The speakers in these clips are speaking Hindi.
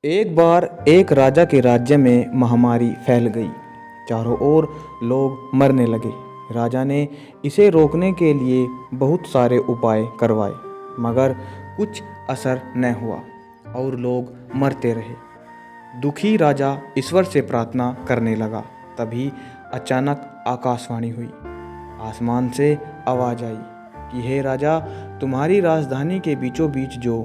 एक बार एक राजा के राज्य में महामारी फैल गई। चारों ओर लोग मरने लगे। राजा ने इसे रोकने के लिए बहुत सारे उपाय करवाए, मगर कुछ असर न हुआ और लोग मरते रहे। दुखी राजा ईश्वर से प्रार्थना करने लगा। तभी अचानक आकाशवाणी हुई। आसमान से आवाज़ आई कि हे राजा, तुम्हारी राजधानी के बीचों बीच जो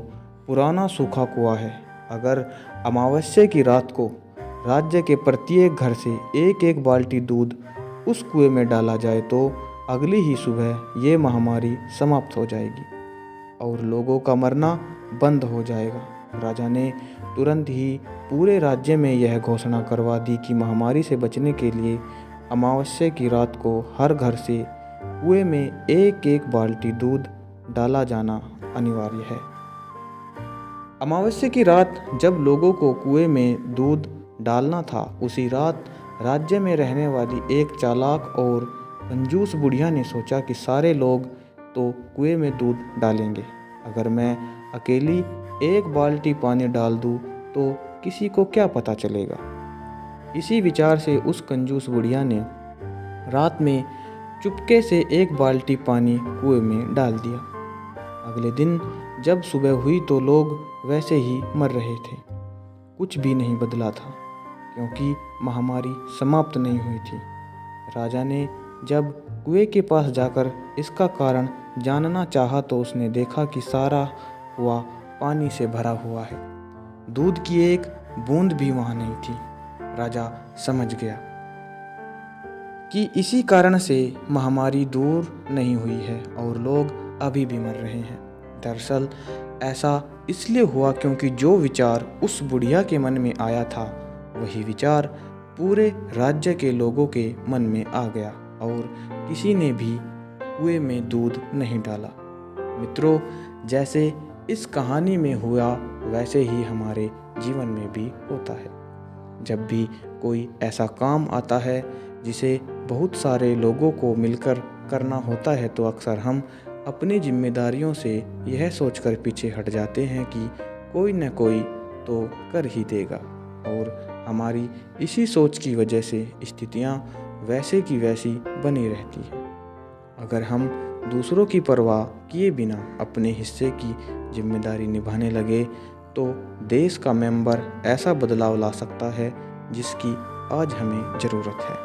पुराना सूखा कुआं है, अगर अमावस्या की रात को राज्य के प्रत्येक घर से एक एक बाल्टी दूध उस कुएं में डाला जाए तो अगली ही सुबह ये महामारी समाप्त हो जाएगी और लोगों का मरना बंद हो जाएगा। राजा ने तुरंत ही पूरे राज्य में यह घोषणा करवा दी कि महामारी से बचने के लिए अमावस्या की रात को हर घर से कुएं में एक एक बाल्टी दूध डाला जाना अनिवार्य है। अमावस्या की रात जब लोगों को कुएं में दूध डालना था, उसी रात राज्य में रहने वाली एक चालाक और कंजूस बुढ़िया ने सोचा कि सारे लोग तो कुएं में दूध डालेंगे, अगर मैं अकेली एक बाल्टी पानी डाल दूं तो किसी को क्या पता चलेगा। इसी विचार से उस कंजूस बुढ़िया ने रात में चुपके से एक बाल्टी पानी कुएं में डाल दिया। अगले दिन जब सुबह हुई तो लोग वैसे ही मर रहे थे। कुछ भी नहीं बदला था, क्योंकि महामारी समाप्त नहीं हुई थी। राजा ने जब कुएं के पास जाकर इसका कारण जानना चाहा तो उसने देखा कि सारा कुआं पानी से भरा हुआ है। दूध की एक बूंद भी वहाँ नहीं थी। राजा समझ गया कि इसी कारण से महामारी दूर नहीं हुई है और लोग अभी भी मर रहे हैं। दरअसल ऐसा इसलिए हुआ क्योंकि जो विचार उस बुढ़िया के मन में आया था, वही विचार पूरे राज्य के लोगों के मन में आ गया और किसी ने भी कुएं में दूध नहीं डाला। मित्रों, जैसे इस कहानी में हुआ वैसे ही हमारे जीवन में भी होता है। जब भी कोई ऐसा काम आता है जिसे बहुत सारे लोगों को मिलकर करना होता है, तो अक्सर हम अपनी जिम्मेदारियों से यह सोचकर पीछे हट जाते हैं कि कोई न कोई तो कर ही देगा, और हमारी इसी सोच की वजह से स्थितियां वैसे की वैसी बनी रहती हैं। अगर हम दूसरों की परवाह किए बिना अपने हिस्से की जिम्मेदारी निभाने लगे तो देश का मेंबर ऐसा बदलाव ला सकता है जिसकी आज हमें ज़रूरत है।